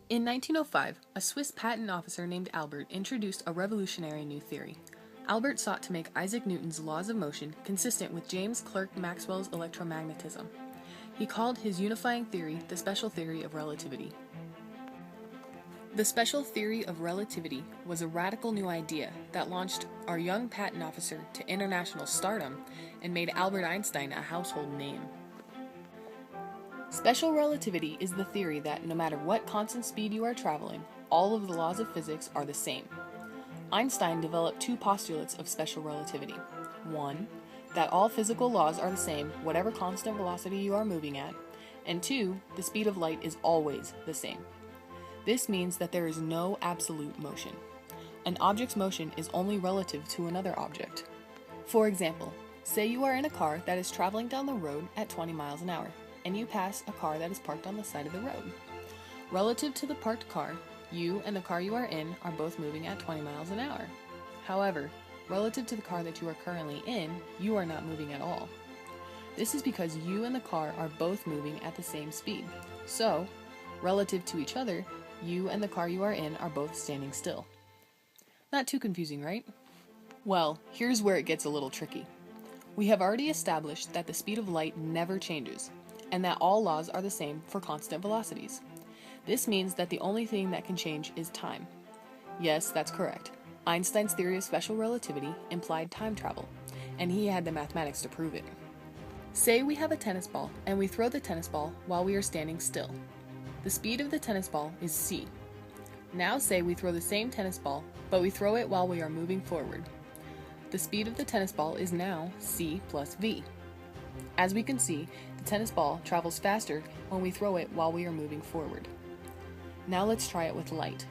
In 1905, a Swiss patent officer named Albert introduced a revolutionary new theory. Albert sought to make Isaac Newton's laws of motion consistent with James Clerk Maxwell's electromagnetism. He called his unifying theory the special theory of relativity. The special theory of relativity was a radical new idea that launched our young patent officer to international stardom and made Albert Einstein a household name. Special relativity is the theory that no matter what constant speed you are traveling, all of the laws of physics are the same. Einstein developed two postulates of special relativity. One, that all physical laws are the same whatever constant velocity you are moving at, and two, the speed of light is always the same. This means that there is no absolute motion. An object's motion is only relative to another object. For example, say you are in a car that is traveling down the road at 20 miles an hour, and you pass a car that is parked on the side of the road. Relative to the parked car, you and the car you are in are both moving at 20 miles an hour. However, relative to the car that you are currently in, you are not moving at all. This is because you and the car are both moving at the same speed. So, relative to each other, you and the car you are in are both standing still. Not too confusing, right? Well, here's where it gets a little tricky. We have already established that the speed of light never changes, and that all laws are the same for constant velocities. This means that the only thing that can change is time. Yes, that's correct. Einstein's theory of special relativity implied time travel, and he had the mathematics to prove it. Say we have a tennis ball, and we throw the tennis ball while we are standing still. The speed of the tennis ball is c. Now say we throw the same tennis ball, but we throw it while we are moving forward. The speed of the tennis ball is now c plus v. As we can see, the tennis ball travels faster when we throw it while we are moving forward. Now let's try it with light.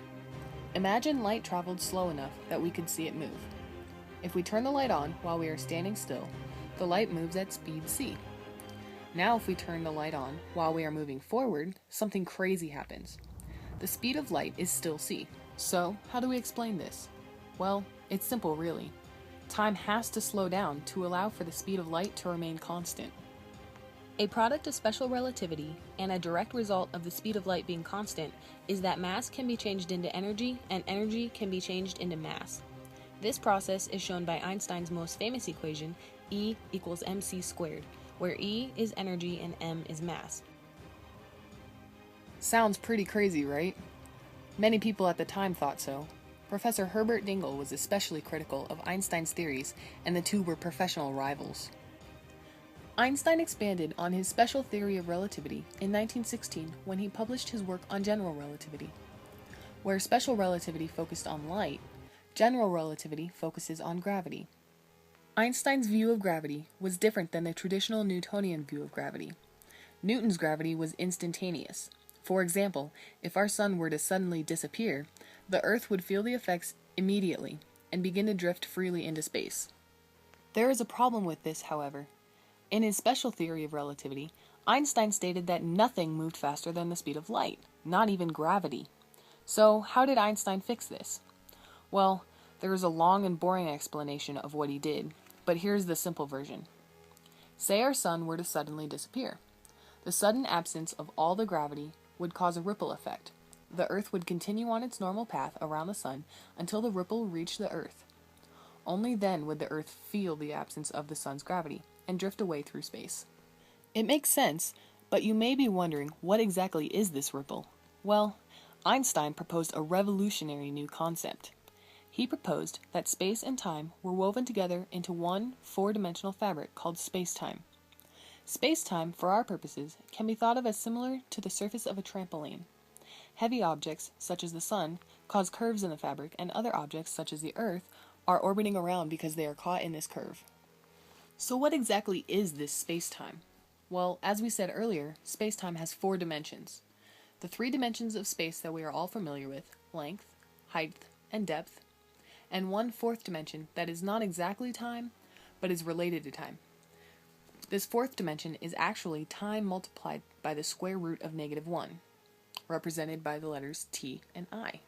Imagine light traveled slow enough that we could see it move. If we turn the light on while we are standing still, the light moves at speed c. Now if we turn the light on while we are moving forward, something crazy happens. The speed of light is still c. So, how do we explain this? Well, it's simple really. Time has to slow down to allow for the speed of light to remain constant. A product of special relativity, and a direct result of the speed of light being constant, is that mass can be changed into energy, and energy can be changed into mass. This process is shown by Einstein's most famous equation, E equals mc squared, where E is energy and m is mass. Sounds pretty crazy, right? Many people at the time thought so. Professor Herbert Dingle was especially critical of Einstein's theories, and the two were professional rivals. Einstein expanded on his special theory of relativity in 1916 when he published his work on general relativity. Where special relativity focused on light, general relativity focuses on gravity. Einstein's view of gravity was different than the traditional Newtonian view of gravity. Newton's gravity was instantaneous. For example, if our sun were to suddenly disappear, the Earth would feel the effects immediately and begin to drift freely into space. There is a problem with this, however. In his special theory of relativity, Einstein stated that nothing moved faster than the speed of light, not even gravity. So, how did Einstein fix this? Well, there is a long and boring explanation of what he did, but here's the simple version. Say our sun were to suddenly disappear. The sudden absence of all the gravity would cause a ripple effect. The Earth would continue on its normal path around the sun until the ripple reached the Earth. Only then would the Earth feel the absence of the sun's gravity and drift away through space. It makes sense, but you may be wondering, what exactly is this ripple? Well, Einstein proposed a revolutionary new concept. He proposed that space and time were woven together into one four-dimensional fabric called space-time. Space-time, for our purposes, can be thought of as similar to the surface of a trampoline. Heavy objects, such as the sun, cause curves in the fabric, and other objects, such as the Earth, are orbiting around because they are caught in this curve. So what exactly is this space-time? Well, as we said earlier, space-time has four dimensions. The three dimensions of space that we are all familiar with, length, height, and depth, and one fourth dimension that is not exactly time, but is related to time. This fourth dimension is actually time multiplied by the square root of -1, represented by the letters t and I.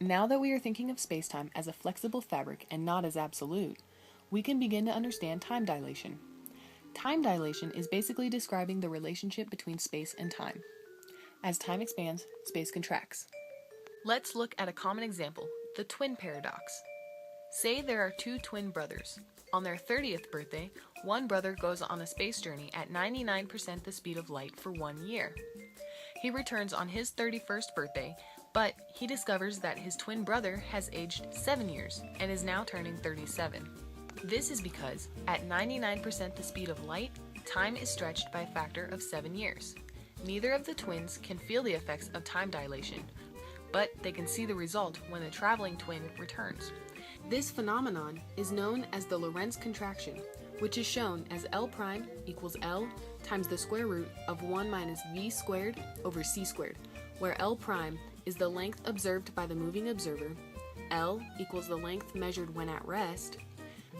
Now that we are thinking of space-time as a flexible fabric and not as absolute, we can begin to understand time dilation. Time dilation is basically describing the relationship between space and time. As time expands, space contracts. Let's look at a common example, the twin paradox. Say there are two twin brothers. On their 30th birthday, one brother goes on a space journey at 99% the speed of light for 1 year. He returns on his 31st birthday, but he discovers that his twin brother has aged 7 years and is now turning 37. This is because at 99% the speed of light, time is stretched by a factor of 7 years. Neither of the twins can feel the effects of time dilation, but they can see the result when the traveling twin returns. This phenomenon is known as the Lorentz Contraction, which is shown as L prime equals L times the square root of 1 minus v squared over c squared, where L prime is the length observed by the moving observer, L equals the length measured when at rest,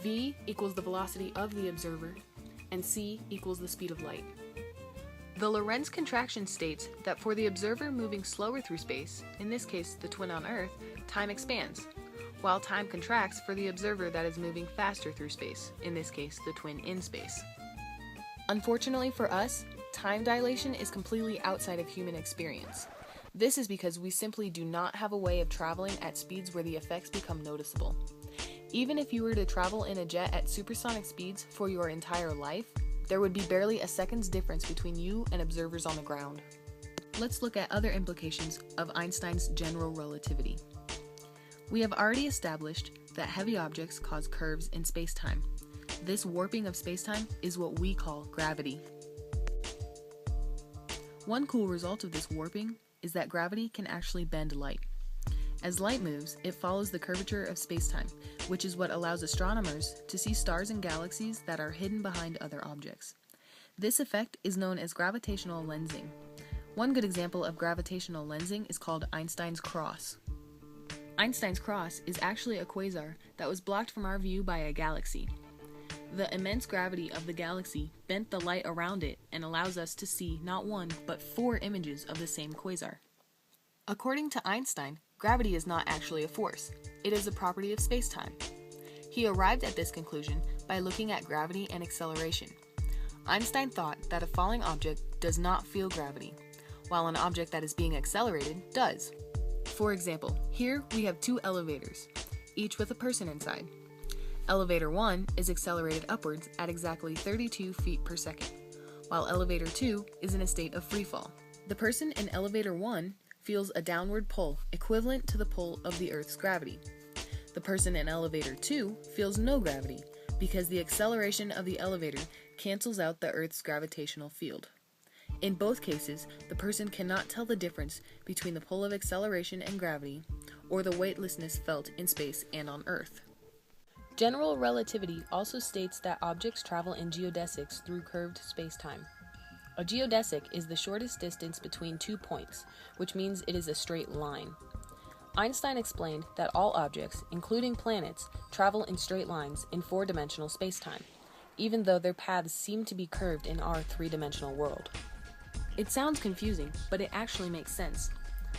v equals the velocity of the observer, and c equals the speed of light. The Lorentz contraction states that for the observer moving slower through space, in this case the twin on Earth, time expands, while time contracts for the observer that is moving faster through space, in this case the twin in space. Unfortunately for us, time dilation is completely outside of human experience. This is because we simply do not have a way of traveling at speeds where the effects become noticeable. Even if you were to travel in a jet at supersonic speeds for your entire life, there would be barely a second's difference between you and observers on the ground. Let's look at other implications of Einstein's general relativity. We have already established that heavy objects cause curves in spacetime. This warping of spacetime is what we call gravity. One cool result of this warping is that gravity can actually bend light. As light moves, it follows the curvature of spacetime, which is what allows astronomers to see stars and galaxies that are hidden behind other objects. This effect is known as gravitational lensing. One good example of gravitational lensing is called Einstein's cross. Einstein's cross is actually a quasar that was blocked from our view by a galaxy. The immense gravity of the galaxy bent the light around it and allows us to see not one, but 4 images of the same quasar. According to Einstein, gravity is not actually a force. It is a property of spacetime. He arrived at this conclusion by looking at gravity and acceleration. Einstein thought that a falling object does not feel gravity, while an object that is being accelerated does. For example, here we have 2 elevators, each with a person inside. Elevator 1 is accelerated upwards at exactly 32 feet per second, while elevator 2 is in a state of free fall. The person in elevator 1 feels a downward pull equivalent to the pull of the Earth's gravity. The person in elevator 2 feels no gravity because the acceleration of the elevator cancels out the Earth's gravitational field. In both cases, the person cannot tell the difference between the pull of acceleration and gravity, or the weightlessness felt in space and on Earth. General relativity also states that objects travel in geodesics through curved spacetime. A geodesic is the shortest distance between 2 points, which means it is a straight line. Einstein explained that all objects, including planets, travel in straight lines in 4-dimensional spacetime, even though their paths seem to be curved in our 3-dimensional world. It sounds confusing, but it actually makes sense.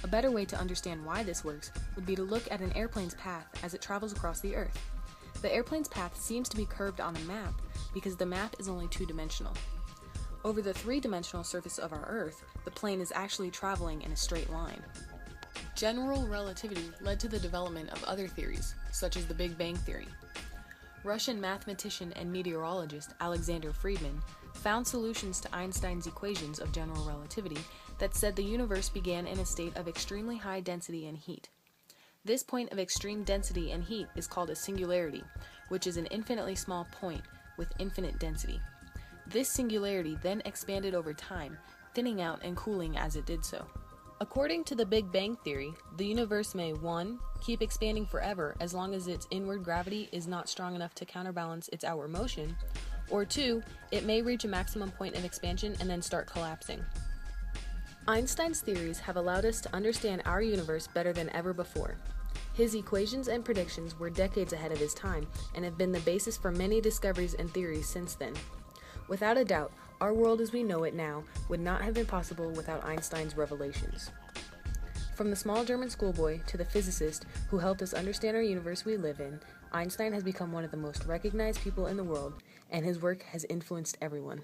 A better way to understand why this works would be to look at an airplane's path as it travels across the Earth. The airplane's path seems to be curved on a map because the map is only 2-dimensional. Over the 3-dimensional surface of our Earth, the plane is actually traveling in a straight line. General relativity led to the development of other theories, such as the Big Bang Theory. Russian mathematician and meteorologist Alexander Friedman found solutions to Einstein's equations of general relativity that said the universe began in a state of extremely high density and heat. This point of extreme density and heat is called a singularity, which is an infinitely small point with infinite density. This singularity then expanded over time, thinning out and cooling as it did so. According to the Big Bang Theory, the universe may 1. Keep expanding forever as long as its inward gravity is not strong enough to counterbalance its outward motion, or 2. It may reach a maximum point of expansion and then start collapsing. Einstein's theories have allowed us to understand our universe better than ever before. His equations and predictions were decades ahead of his time and have been the basis for many discoveries and theories since then. Without a doubt, our world as we know it now would not have been possible without Einstein's revelations. From the small German schoolboy to the physicist who helped us understand our universe we live in, Einstein has become one of the most recognized people in the world, and his work has influenced everyone.